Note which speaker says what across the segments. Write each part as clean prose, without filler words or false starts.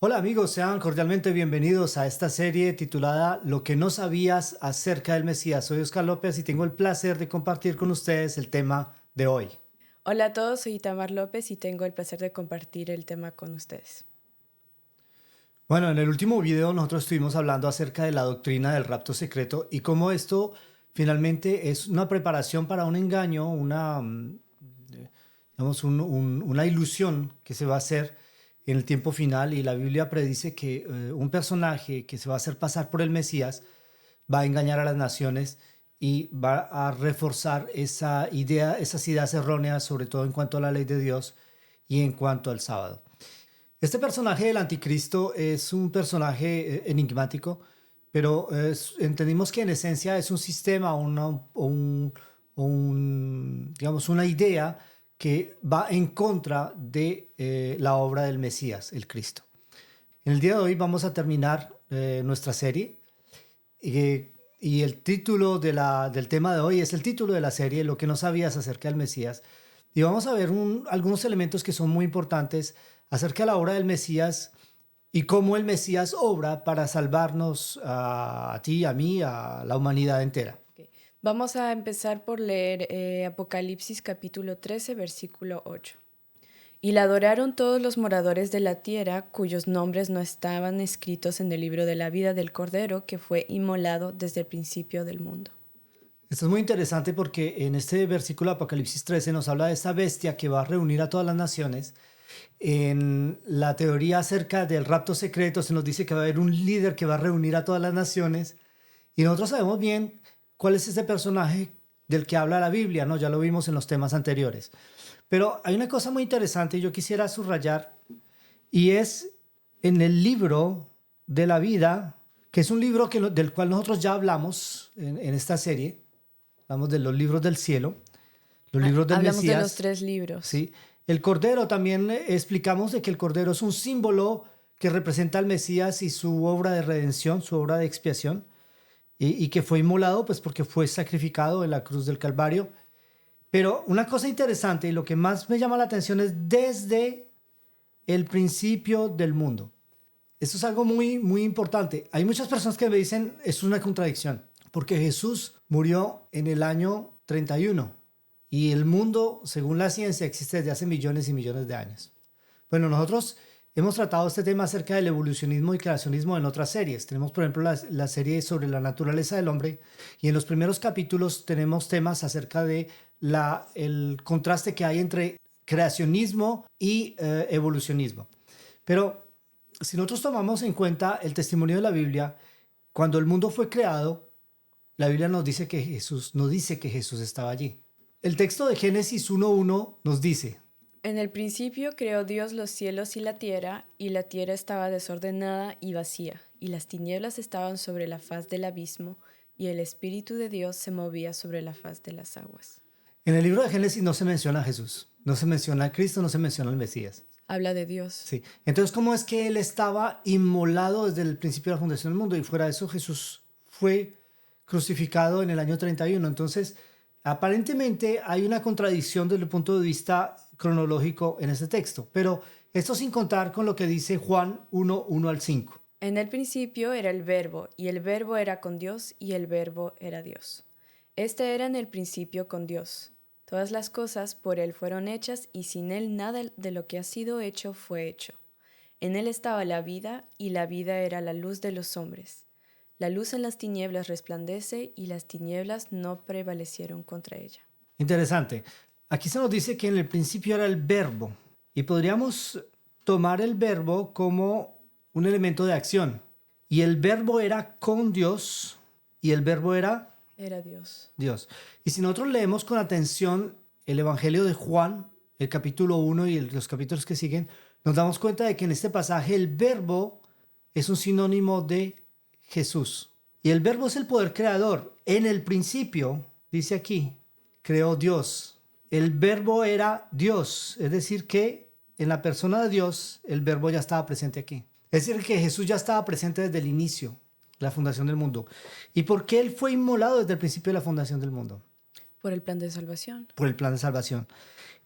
Speaker 1: Hola amigos, sean cordialmente bienvenidos a esta serie titulada Lo que no sabías acerca del Mesías. Soy Oscar López y tengo el placer de compartir con ustedes el tema de hoy.
Speaker 2: Hola a todos, soy Itamar López y tengo el placer de compartir el tema con ustedes.
Speaker 1: Bueno, en el último video nosotros estuvimos hablando acerca de la doctrina del rapto secreto y cómo esto finalmente es una preparación para un engaño, una ilusión que se va a hacer en el tiempo final, y la Biblia predice que un personaje que se va a hacer pasar por el Mesías va a engañar a las naciones y va a reforzar esas ideas erróneas, sobre todo en cuanto a la ley de Dios y en cuanto al sábado. Este personaje del anticristo es un personaje enigmático, pero entendimos que en esencia es un sistema, digamos, una idea que va en contra de la obra del Mesías, el Cristo. En el día de hoy vamos a terminar nuestra serie y el título del tema de hoy es el título de la serie, Lo que no sabías acerca del Mesías. Y vamos a ver algunos elementos que son muy importantes acerca de la obra del Mesías y cómo el Mesías obra para salvarnos a ti, a mí, a la humanidad entera.
Speaker 2: Okay. Vamos a empezar por leer Apocalipsis capítulo 13, versículo 8. Y la adoraron todos los moradores de la tierra, cuyos nombres no estaban escritos en el libro de la vida del Cordero, que fue inmolado desde el principio del mundo.
Speaker 1: Esto es muy interesante porque en este versículo de Apocalipsis 13 nos habla de esta bestia que va a reunir a todas las naciones. En la teoría acerca del rapto secreto se nos dice que va a haber un líder que va a reunir a todas las naciones, y nosotros sabemos bien cuál es ese personaje del que habla la Biblia, ¿no? Ya lo vimos en los temas anteriores. Pero hay una cosa muy interesante y yo quisiera subrayar, y es en el libro de la vida, que es un libro del cual nosotros ya hablamos en esta serie. Hablamos de los libros del cielo, los libros del
Speaker 2: Hablamos
Speaker 1: Mesías.
Speaker 2: de los 3 libros.
Speaker 1: Sí. El Cordero también explicamos de que el Cordero es un símbolo que representa al Mesías y su obra de redención, su obra de expiación, y que fue inmolado pues porque fue sacrificado en la cruz del Calvario. Pero una cosa interesante y lo que más me llama la atención es desde el principio del mundo. Esto es algo muy, muy importante. Hay muchas personas que me dicen, es una contradicción, porque Jesús murió en el año 31 y el mundo, según la ciencia, existe desde hace millones y millones de años. Bueno, nosotros hemos tratado este tema acerca del evolucionismo y creacionismo en otras series. Tenemos, por ejemplo, la serie sobre la naturaleza del hombre, y en los primeros capítulos tenemos temas acerca de el contraste que hay entre creacionismo y evolucionismo. Pero si nosotros tomamos en cuenta el testimonio de la Biblia, cuando el mundo fue creado, la Biblia nos dice que Jesús, no dice que Jesús estaba allí. El texto de Génesis 1:1 nos dice:
Speaker 2: En el principio creó Dios los cielos y la tierra estaba desordenada y vacía, y las tinieblas estaban sobre la faz del abismo, y el Espíritu de Dios se movía sobre la faz de las aguas.
Speaker 1: En el libro de Génesis no se menciona a Jesús, no se menciona a Cristo, no se menciona al Mesías.
Speaker 2: Habla de Dios.
Speaker 1: Sí. Entonces, ¿cómo es que él estaba inmolado desde el principio de la fundación del mundo? Y fuera de eso, Jesús fue crucificado en el año 31. Entonces, aparentemente hay una contradicción desde el punto de vista cronológico en este texto. Pero esto sin contar con lo que dice Juan 1:1-5.
Speaker 2: En el principio era el Verbo, y el Verbo era con Dios, y el Verbo era Dios. Este era en el principio con Dios. Todas las cosas por Él fueron hechas, y sin Él nada de lo que ha sido hecho fue hecho. En Él estaba la vida, y la vida era la luz de los hombres. La luz en las tinieblas resplandece, y las tinieblas no prevalecieron contra ella.
Speaker 1: Interesante. Aquí se nos dice que en el principio era el verbo, y podríamos tomar el verbo como un elemento de acción. Y el verbo era con Dios, y el verbo era
Speaker 2: Dios.
Speaker 1: Dios. Y si nosotros leemos con atención el Evangelio de Juan, el capítulo 1 y los capítulos que siguen, nos damos cuenta de que en este pasaje el verbo es un sinónimo de Jesús. Y el verbo es el poder creador. En el principio, dice aquí, creó Dios. El verbo era Dios. Es decir, que en la persona de Dios, el verbo ya estaba presente aquí. Es decir, que Jesús ya estaba presente desde el inicio, la fundación del mundo. ¿Y por qué él fue inmolado desde el principio de la fundación del mundo?
Speaker 2: Por el plan de salvación.
Speaker 1: Por el plan de salvación.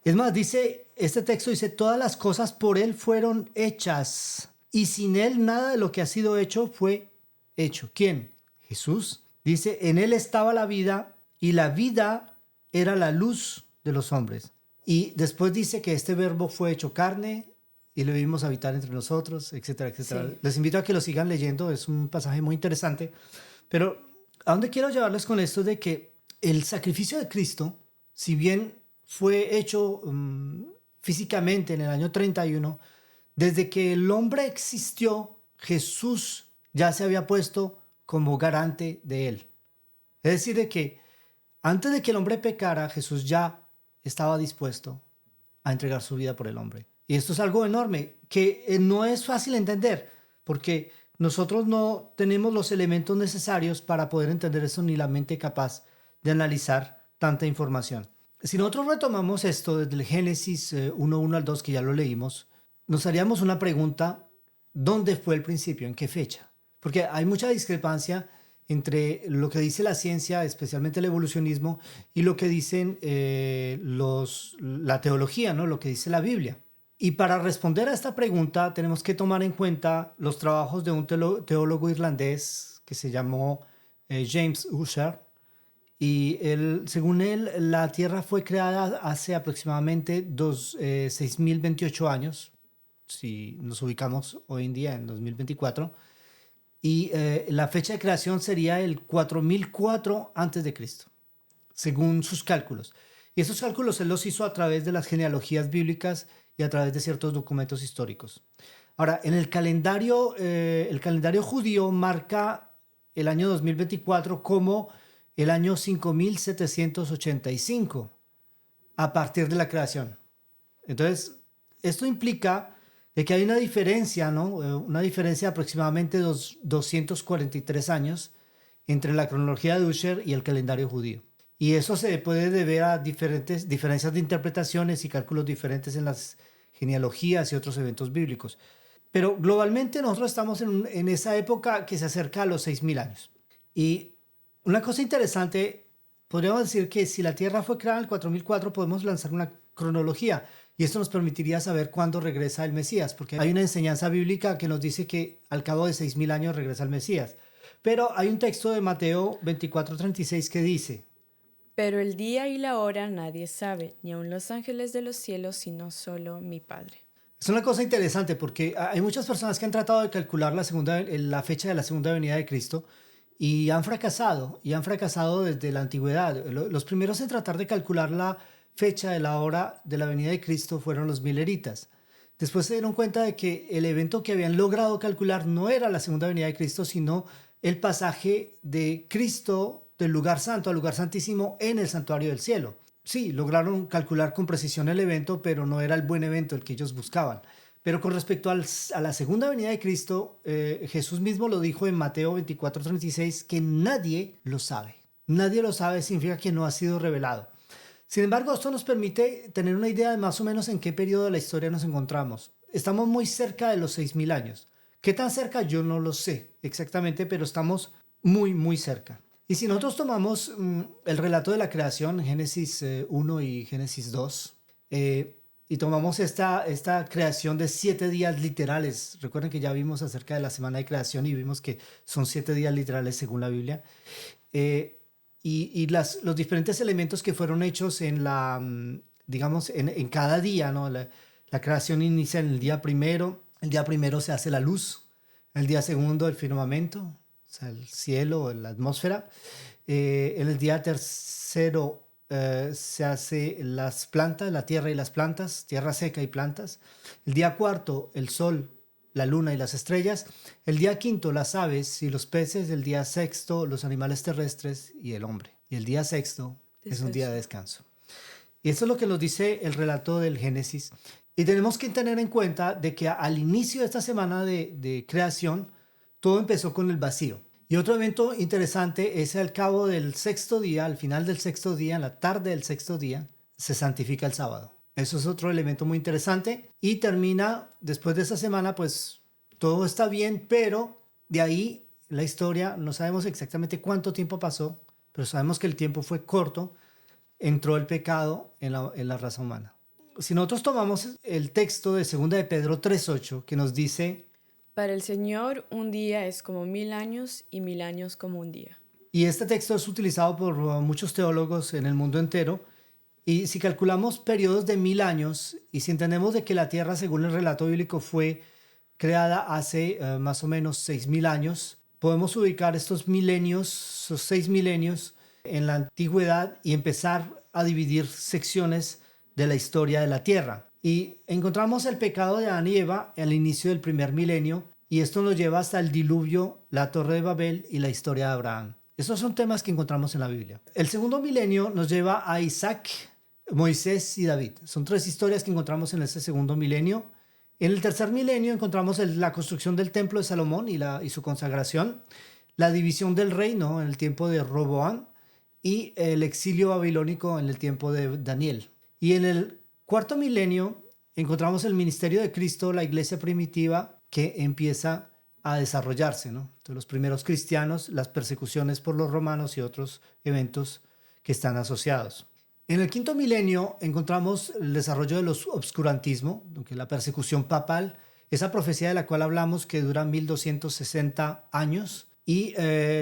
Speaker 1: Es más, este texto dice, todas las cosas por él fueron hechas. y sin él nada de lo que ha sido hecho fue hecho. ¿Quién? Jesús. Dice, en él estaba la vida y la vida era la luz de los hombres. Y después dice que este verbo fue hecho carne y lo vimos habitar entre nosotros, etcétera, etcétera.
Speaker 2: Sí.
Speaker 1: Les invito a que lo sigan leyendo, es un pasaje muy interesante. Pero a dónde quiero llevarles con esto de que el sacrificio de Cristo, si bien fue hecho físicamente en el año 31, desde que el hombre existió, Jesús ya se había puesto como garante de él. Es decir, de que antes de que el hombre pecara, Jesús ya estaba dispuesto a entregar su vida por el hombre. Y esto es algo enorme que no es fácil entender, porque nosotros no tenemos los elementos necesarios para poder entender eso, ni la mente capaz de analizar tanta información. Si nosotros retomamos esto desde el Génesis 1:1 al 2, que ya lo leímos, nos haríamos una pregunta: ¿dónde fue el principio? ¿En qué fecha? Porque hay mucha discrepancia entre lo que dice la ciencia, especialmente el evolucionismo, y lo que dicen la teología, ¿no? Lo que dice la Biblia. Y para responder a esta pregunta tenemos que tomar en cuenta los trabajos de un teólogo irlandés que se llamó James Ussher. Y según él, la Tierra fue creada hace aproximadamente 6.028 años, si nos ubicamos hoy en día en 2024. Y la fecha de creación sería el 4004 antes de Cristo, según sus cálculos. Y esos cálculos él los hizo a través de las genealogías bíblicas y a través de ciertos documentos históricos. Ahora, en el calendario judío marca el año 2024 como el año 5785 a partir de la creación. Entonces, esto implica de que hay una diferencia, ¿no? Una diferencia de aproximadamente 243 años entre la cronología de Ussher y el calendario judío. Y eso se puede deber a diferentes diferencias de interpretaciones y cálculos diferentes en las genealogías y otros eventos bíblicos. Pero globalmente nosotros estamos en esa época que se acerca a los 6.000 años. Y una cosa interesante, podríamos decir que si la Tierra fue creada en el 4004, podemos lanzar una cronología. Y esto nos permitiría saber cuándo regresa el Mesías, porque hay una enseñanza bíblica que nos dice que al cabo de 6.000 años regresa el Mesías. Pero hay un texto de Mateo 24:36 que dice:
Speaker 2: Pero el día y la hora nadie sabe, ni aun los ángeles de los cielos, sino solo mi Padre.
Speaker 1: Es una cosa interesante porque hay muchas personas que han tratado de calcular la fecha de la segunda venida de Cristo y han fracasado desde la antigüedad. Los primeros en tratar de calcular la fecha de la hora de la venida de Cristo fueron los mileritas. Después se dieron cuenta de que el evento que habían logrado calcular no era la segunda venida de Cristo, sino el pasaje de Cristo del lugar santo al lugar santísimo en el santuario del cielo. Sí, lograron calcular con precisión el evento, pero no era el buen evento el que ellos buscaban. Pero con respecto a la segunda venida de Cristo, Jesús mismo lo dijo en Mateo 24:36, que nadie lo sabe. Nadie lo sabe significa que no ha sido revelado. Sin embargo, esto nos permite tener una idea de más o menos en qué periodo de la historia nos encontramos. Estamos muy cerca de los 6.000 años. ¿Qué tan cerca? Yo no lo sé exactamente, pero estamos muy, muy cerca. Y si nosotros tomamos el relato de la creación, Génesis 1 y Génesis 2, y tomamos esta creación de 7 días literales, recuerden que ya vimos acerca de la semana de creación y vimos que son 7 días literales según la Biblia, y los diferentes elementos que fueron hechos digamos, en cada día, ¿no? La creación inicia en el día primero se hace la luz, el día segundo el firmamento, o sea, el cielo, la atmósfera. En el día tercero se hace las plantas, la tierra y las plantas, tierra seca y plantas. El día cuarto, el sol, la luna y las estrellas. El día quinto, las aves y los peces. El día sexto, los animales terrestres y el hombre. Y el día sexto es un día de descanso. Y esto es lo que nos dice el relato del Génesis. Y tenemos que tener en cuenta de que al inicio de esta semana de creación, todo empezó con el vacío. Y otro evento interesante es al cabo del sexto día, al final del sexto día, en la tarde del sexto día, se santifica el sábado. Eso es otro elemento muy interesante. Y termina, después de esa semana, pues todo está bien, pero de ahí la historia, no sabemos exactamente cuánto tiempo pasó, pero sabemos que el tiempo fue corto, entró el pecado en la raza humana. Si nosotros tomamos el texto de 2 de Pedro 3:8, que nos dice:
Speaker 2: Para el Señor, un día es como 1000 años y 1000 años como un día.
Speaker 1: Y este texto es utilizado por muchos teólogos en el mundo entero. Y si calculamos periodos de 1000 años y si entendemos de que la Tierra, según el relato bíblico, fue creada hace más o menos 6000 años, podemos ubicar estos milenios, esos 6 milenios, en la antigüedad y empezar a dividir secciones de la historia de la Tierra. Y encontramos el pecado de Adán y Eva al inicio del primer milenio, y esto nos lleva hasta el diluvio, la Torre de Babel y la historia de Abraham. Estos son temas que encontramos en la Biblia. El segundo milenio nos lleva a Isaac, Moisés y David. Son 3 historias que encontramos en este segundo milenio. En el tercer milenio encontramos la construcción del templo de Salomón y su consagración, la división del reino en el tiempo de Roboam y el exilio babilónico en el tiempo de Daniel. Y en el cuarto milenio encontramos el ministerio de Cristo, la iglesia primitiva, que empieza a desarrollarse, ¿no? Entonces, los primeros cristianos, las persecuciones por los romanos y otros eventos que están asociados. En el quinto milenio encontramos el desarrollo del obscurantismo, la persecución papal, esa profecía de la cual hablamos que dura 1260 años, y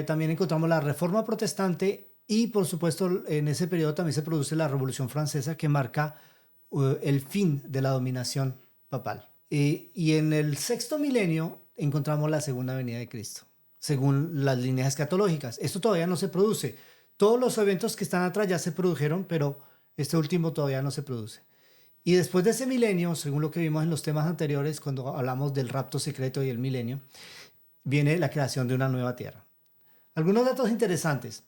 Speaker 1: también encontramos la Reforma Protestante y por supuesto en ese periodo también se produce la Revolución Francesa que marca el fin de la dominación papal. Y en el sexto milenio encontramos la segunda venida de Cristo, según las líneas escatológicas. Esto todavía no se produce. Todos los eventos que están atrás ya se produjeron, pero este último todavía no se produce. Y después de ese milenio, según lo que vimos en los temas anteriores, cuando hablamos del rapto secreto y el milenio, viene la creación de una nueva tierra. Algunos datos interesantes.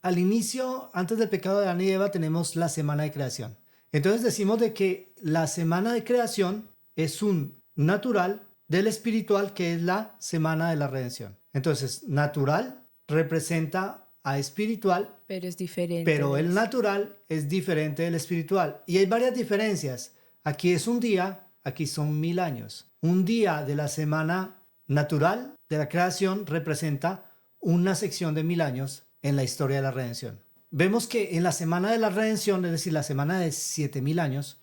Speaker 1: Al inicio, antes del pecado de Adán y Eva, tenemos la semana de creación. Entonces decimos de que la semana de creación es un natural del espiritual, que es la semana de la redención. Entonces, natural representa a espiritual,
Speaker 2: Pero es diferente.
Speaker 1: pero el natural es diferente del espiritual. Y hay varias diferencias. Aquí es un día, aquí son 1000 años. Un día de la semana natural de la creación representa una sección de 1000 años en la historia de la redención. Vemos que en la semana de la redención, es decir, la semana de 7000 años,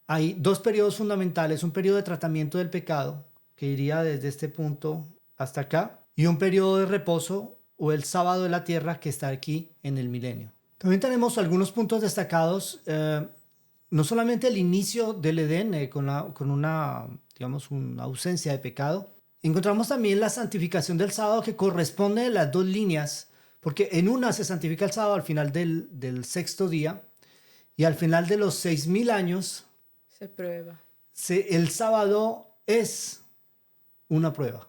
Speaker 1: hay 2 periodos fundamentales. Un periodo de tratamiento del pecado, que iría desde este punto hasta acá, y un periodo de reposo, o el sábado de la tierra, que está aquí en el milenio. También tenemos algunos puntos destacados, no solamente el inicio del Edén con una ausencia de pecado. Encontramos también la santificación del sábado, que corresponde a las 2 líneas, porque en una se santifica el sábado al final del sexto día, y al final de los 6000 años
Speaker 2: Se prueba.
Speaker 1: el sábado es una prueba.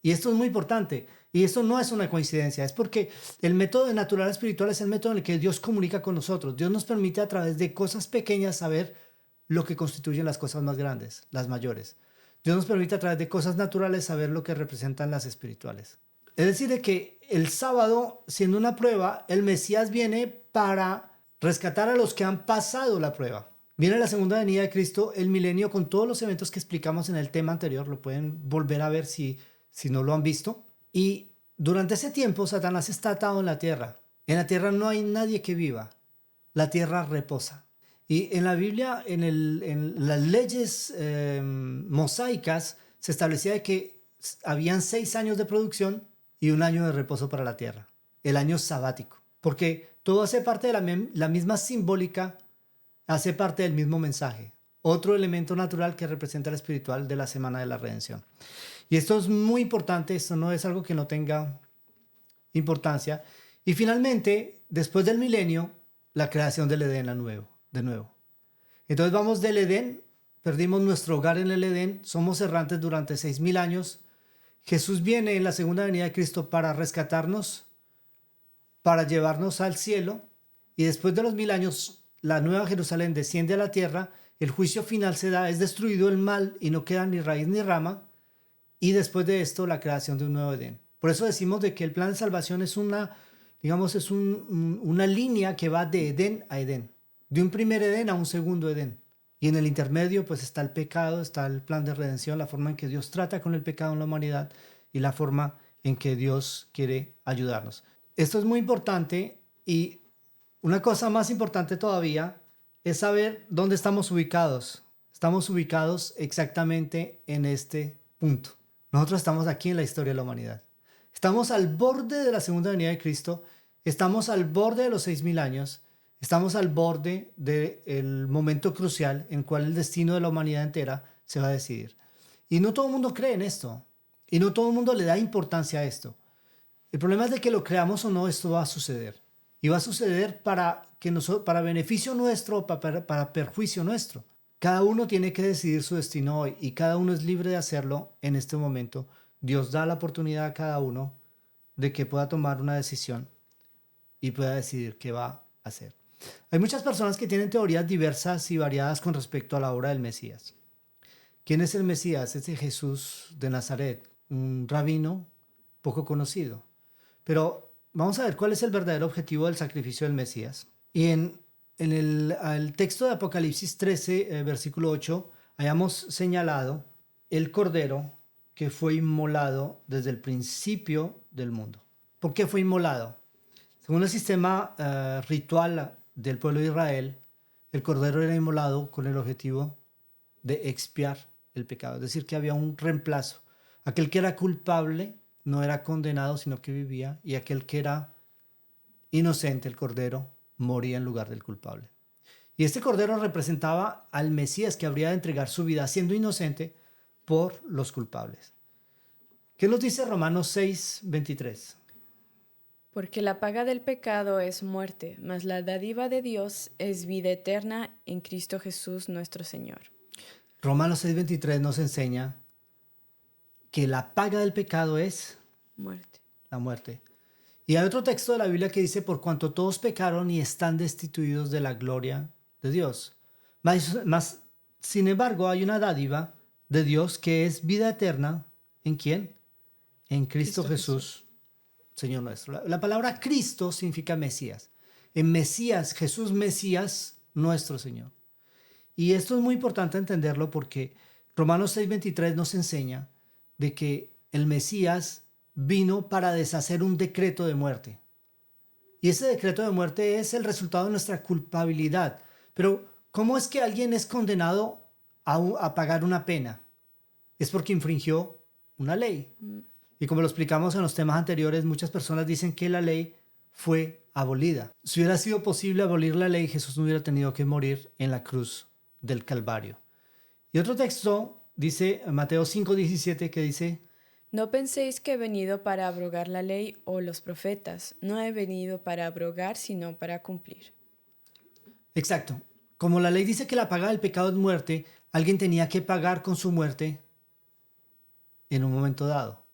Speaker 1: Y esto es muy importante. Y esto no es una coincidencia, es porque el método natural espiritual es el método en el que Dios comunica con nosotros. Dios nos permite a través de cosas pequeñas saber lo que constituyen las cosas más grandes, las mayores. Dios nos permite a través de cosas naturales saber lo que representan las espirituales. Es decir, de que el sábado, siendo una prueba, el Mesías viene para rescatar a los que han pasado la prueba. Viene la segunda venida de Cristo, el milenio, con todos los eventos que explicamos en el tema anterior. Lo pueden volver a ver si no lo han visto. Y durante ese tiempo Satanás está atado en la tierra. En la tierra no hay nadie que viva. La tierra reposa. Y en la Biblia, en las leyes mosaicas, se establecía que habían 6 años de producción y 1 año de reposo para la tierra. El año sabático. Porque todo hace parte de la misma simbólica, hace parte del mismo mensaje. Otro elemento natural que representa el espiritual de la semana de la redención. Y esto es muy importante, esto no es algo que no tenga importancia. Y finalmente, después del milenio, la creación del Edén de nuevo. Entonces vamos del Edén, perdimos nuestro hogar en el Edén, somos errantes durante 6000 años. Jesús viene en la segunda venida de Cristo para rescatarnos, para llevarnos al cielo. Y después de los 1000 años, la nueva Jerusalén desciende a la tierra, el juicio final se da, es destruido el mal y no queda ni raíz ni rama. Y después de esto, la creación de un nuevo Edén. Por eso decimos de que el plan de salvación es una línea que va de Edén a Edén. De un primer Edén a un segundo Edén. Y en el intermedio, pues está el pecado, está el plan de redención, la forma en que Dios trata con el pecado en la humanidad y la forma en que Dios quiere ayudarnos. Esto es muy importante, y una cosa más importante todavía es saber dónde estamos ubicados. Estamos ubicados exactamente en este punto. Nosotros estamos aquí en la historia de la humanidad. Estamos al borde de la segunda venida de Cristo, estamos al borde de los 6.000 años, estamos al borde del momento crucial en cual el destino de la humanidad entera se va a decidir. Y no todo el mundo cree en esto, y no todo el mundo le da importancia a esto. El problema es de que lo creamos o no, esto va a suceder. Y va a suceder para beneficio nuestro o para perjuicio nuestro. Cada uno tiene que decidir su destino hoy y cada uno es libre de hacerlo en este momento. Dios da la oportunidad a cada uno de que pueda tomar una decisión y pueda decidir qué va a hacer. Hay muchas personas que tienen teorías diversas y variadas con respecto a la obra del Mesías. ¿Quién es el Mesías? Es el Jesús de Nazaret, un rabino poco conocido. Pero vamos a ver cuál es el verdadero objetivo del sacrificio del Mesías. Y en el texto de Apocalipsis 13, versículo 8, hayamos señalado el cordero que fue inmolado desde el principio del mundo. ¿Por qué fue inmolado? Según el sistema ritual del pueblo de Israel, el cordero era inmolado con el objetivo de expiar el pecado. Es decir, que había un reemplazo. Aquel que era culpable no era condenado, sino que vivía, y aquel que era inocente, el cordero, moría en lugar del culpable. Y este cordero representaba al Mesías que habría de entregar su vida siendo inocente por los culpables. ¿Qué nos dice Romanos 6:23?
Speaker 2: Porque la paga del pecado es muerte, mas la dádiva de Dios es vida eterna en Cristo Jesús nuestro Señor.
Speaker 1: Romanos 6:23 nos enseña que la paga del pecado es
Speaker 2: Muerte.
Speaker 1: la muerte. Y hay otro texto de la Biblia que dice, por cuanto todos pecaron y están destituidos de la gloria de Dios. Mas, sin embargo, hay una dádiva de Dios que es vida eterna. ¿En quién? En Cristo Jesús, Señor nuestro. La palabra Cristo significa Mesías. En Mesías, Jesús Mesías, nuestro Señor. Y esto es muy importante entenderlo porque Romanos 6:23 nos enseña de que el Mesías vino para deshacer un decreto de muerte. Y ese decreto de muerte es el resultado de nuestra culpabilidad. Pero, ¿cómo es que alguien es condenado a pagar una pena? Es porque infringió una ley. Y como lo explicamos en los temas anteriores, muchas personas dicen que la ley fue abolida. Si hubiera sido posible abolir la ley, Jesús no hubiera tenido que morir en la cruz del Calvario. Y otro texto dice, Mateo 5:17, que dice,
Speaker 2: No penséis que he venido para abrogar la ley o los profetas. No he venido para abrogar, sino para cumplir.
Speaker 1: exacto, como la ley dice que la paga del pecado es muerte, alguien tenía que pagar con su muerte en un momento dado.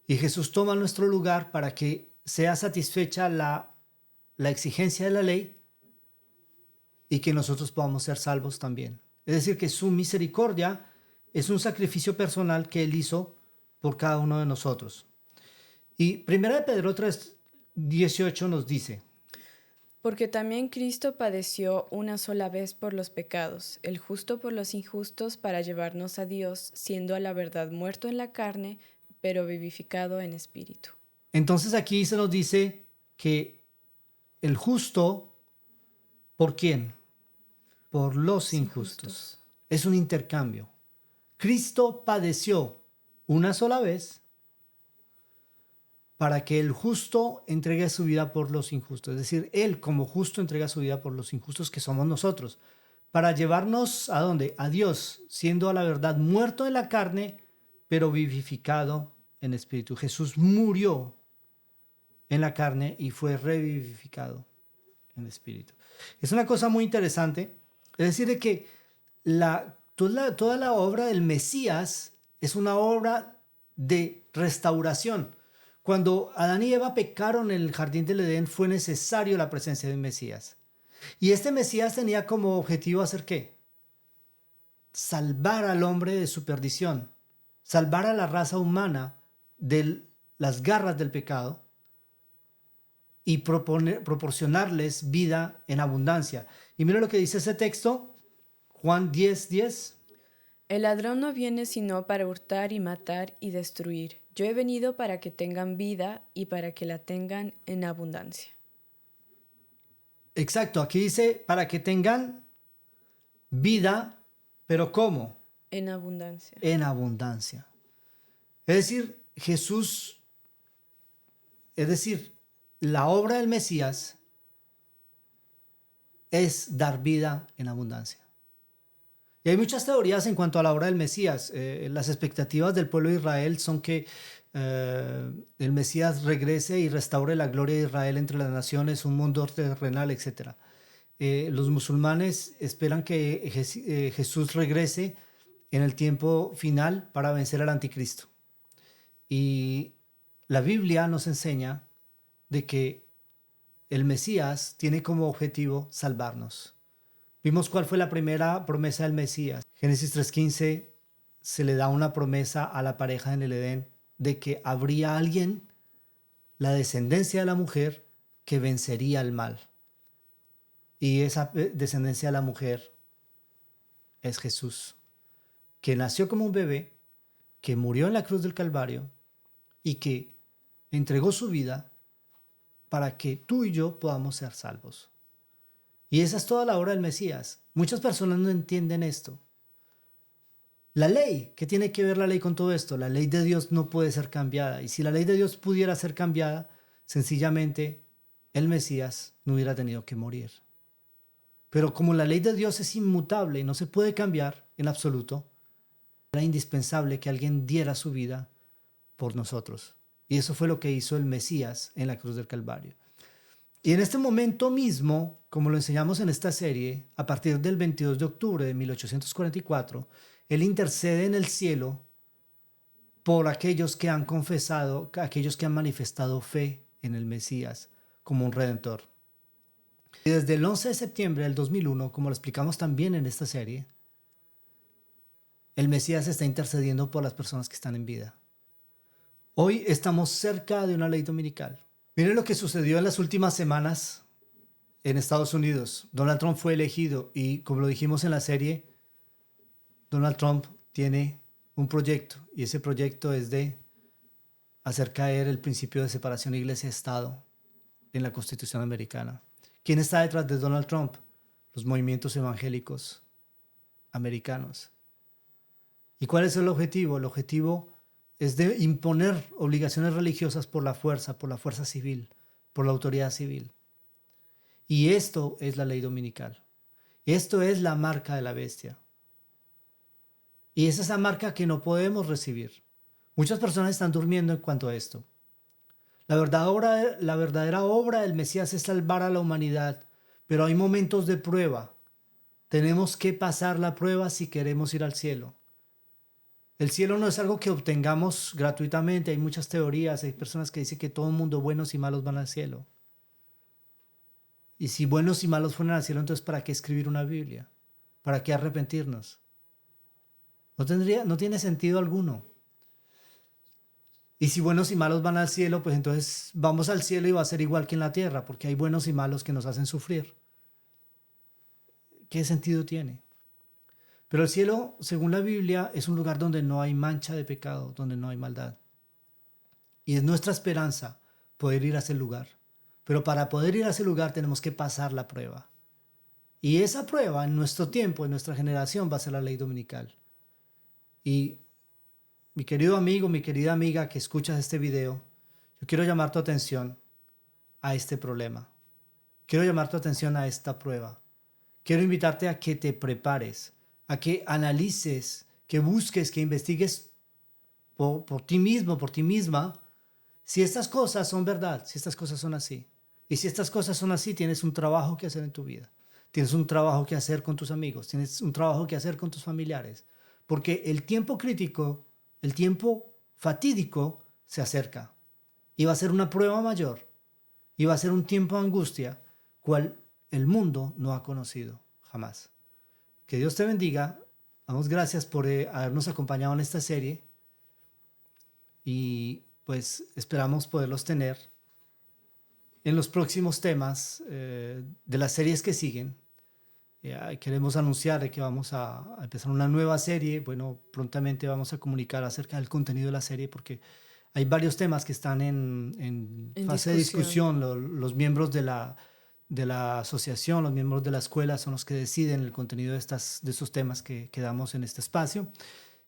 Speaker 1: Y Jesús toma nuestro lugar para que sea satisfecha la exigencia de la ley y que nosotros podamos ser salvos también. Es decir, que su misericordia es un sacrificio personal que Él hizo por cada uno de nosotros. Y 1 de Pedro 3:18 nos dice,
Speaker 2: Porque también Cristo padeció una sola vez por los pecados, el justo por los injustos, para llevarnos a Dios, siendo a la verdad muerto en la carne, pero vivificado en espíritu.
Speaker 1: entonces aquí se nos dice que el justo, ¿por quién? Por los injustos. Es un intercambio. Cristo padeció una sola vez para que el justo entregue su vida por los injustos. Es decir, Él como justo entrega su vida por los injustos que somos nosotros. Para llevarnos ¿a dónde? A Dios, siendo a la verdad muerto en la carne, pero vivificado en espíritu. Jesús murió en la carne y fue revivificado en espíritu. Es una cosa muy interesante. Es decir, de que toda la obra del Mesías es una obra de restauración. Cuando Adán y Eva pecaron en el jardín del Edén, fue necesario la presencia de un Mesías. Y este Mesías tenía como objetivo hacer ¿qué? Salvar al hombre de su perdición, salvar a la raza humana de las garras del pecado y proporcionarles vida en abundancia. Y mira lo que dice ese texto, Juan 10:10.
Speaker 2: El ladrón no viene sino para hurtar y matar y destruir. Yo he venido para que tengan vida y para que la tengan en abundancia.
Speaker 1: Exacto, aquí dice para que tengan vida, pero ¿cómo?
Speaker 2: En abundancia.
Speaker 1: En abundancia. Es decir, la obra del Mesías es dar vida en abundancia. Y hay muchas teorías en cuanto a la obra del Mesías. Las expectativas del pueblo de Israel son que el Mesías regrese y restaure la gloria de Israel entre las naciones, un mundo terrenal, etc. Los musulmanes esperan que Jesús regrese en el tiempo final para vencer al anticristo. Y la Biblia nos enseña de que el Mesías tiene como objetivo salvarnos. Vimos cuál fue la primera promesa del Mesías. Génesis 3:15 se le da una promesa a la pareja en el Edén de que habría alguien, la descendencia de la mujer, que vencería al mal. Y esa descendencia de la mujer es Jesús, que nació como un bebé, que murió en la cruz del Calvario y que entregó su vida para que tú y yo podamos ser salvos. Y esa es toda la obra del Mesías. Muchas personas no entienden esto. La ley, ¿qué tiene que ver la ley con todo esto? La ley de Dios no puede ser cambiada. Y si la ley de Dios pudiera ser cambiada, sencillamente el Mesías no hubiera tenido que morir. Pero como la ley de Dios es inmutable y no se puede cambiar en absoluto, era indispensable que alguien diera su vida por nosotros. Y eso fue lo que hizo el Mesías en la cruz del Calvario. Y en este momento mismo, como lo enseñamos en esta serie, a partir del 22 de octubre de 1844, Él intercede en el cielo por aquellos que han confesado, aquellos que han manifestado fe en el Mesías como un redentor. Y desde el 11 de septiembre del 2001, como lo explicamos también en esta serie, el Mesías está intercediendo por las personas que están en vida. Hoy estamos cerca de una ley dominical. Miren lo que sucedió en las últimas semanas en Estados Unidos. Donald Trump fue elegido y, como lo dijimos en la serie, Donald Trump tiene un proyecto y ese proyecto es de hacer caer el principio de separación iglesia-estado en la Constitución americana. ¿Quién está detrás de Donald Trump? Los movimientos evangélicos americanos. ¿Y cuál es el objetivo? El objetivo es de imponer obligaciones religiosas por la fuerza civil, por la autoridad civil. Y esto es la ley dominical. Esto es la marca de la bestia. Y es esa marca que no podemos recibir. Muchas personas están durmiendo en cuanto a esto. La verdadera obra del Mesías es salvar a la humanidad, pero hay momentos de prueba. Tenemos que pasar la prueba si queremos ir al cielo. El cielo no es algo que obtengamos gratuitamente. Hay muchas teorías, hay personas que dicen que todo el mundo, buenos y malos, van al cielo. Y si buenos y malos fueran al cielo, entonces ¿para qué escribir una Biblia? ¿Para qué arrepentirnos? No tiene sentido alguno. Y si buenos y malos van al cielo, pues entonces vamos al cielo y va a ser igual que en la tierra, porque hay buenos y malos que nos hacen sufrir. ¿Qué sentido tiene? Pero el cielo, según la Biblia, es un lugar donde no hay mancha de pecado, donde no hay maldad. Y es nuestra esperanza poder ir a ese lugar. Pero para poder ir a ese lugar tenemos que pasar la prueba. Y esa prueba en nuestro tiempo, en nuestra generación, va a ser la ley dominical. Y mi querido amigo, mi querida amiga que escuchas este video, yo quiero llamar tu atención a este problema. Quiero llamar tu atención a esta prueba. Quiero invitarte a que te prepares, a que analices, que busques, que investigues por ti mismo, por ti misma, si estas cosas son verdad, si estas cosas son así. Y si estas cosas son así, tienes un trabajo que hacer en tu vida. Tienes un trabajo que hacer con tus amigos, tienes un trabajo que hacer con tus familiares. Porque el tiempo crítico, el tiempo fatídico se acerca. Y va a ser una prueba mayor. Y va a ser un tiempo de angustia, cual el mundo no ha conocido jamás. Que Dios te bendiga. Damos gracias por habernos acompañado en esta serie. Y pues esperamos poderlos tener en los próximos temas de las series que siguen. Queremos anunciar que vamos a empezar una nueva serie. Bueno, prontamente vamos a comunicar acerca del contenido de la serie porque hay varios temas que están en fase de discusión. Los miembros de la asociación, los miembros de la escuela son los que deciden el contenido de estos temas que damos en este espacio.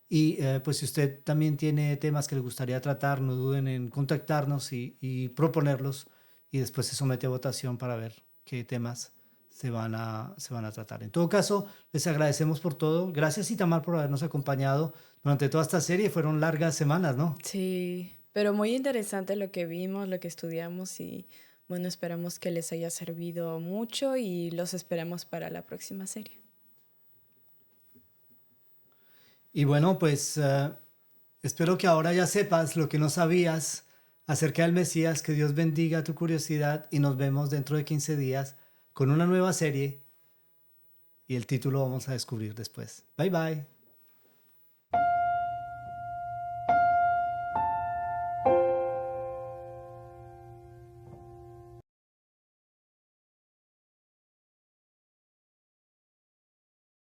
Speaker 1: Y pues si usted también tiene temas que le gustaría tratar, no duden en contactarnos y proponerlos y después se somete a votación para ver qué temas se van a tratar. En todo caso, les agradecemos por todo. Gracias, Itamar, por habernos acompañado durante toda esta serie. Fueron largas semanas, ¿no?
Speaker 2: Sí, pero muy interesante lo que vimos, lo que estudiamos y bueno, esperamos que les haya servido mucho y los esperamos para la próxima serie.
Speaker 1: Y bueno, pues espero que ahora ya sepas lo que no sabías acerca del Mesías, que Dios bendiga tu curiosidad y nos vemos dentro de 15 días con una nueva serie y el título vamos a descubrir después. Bye bye.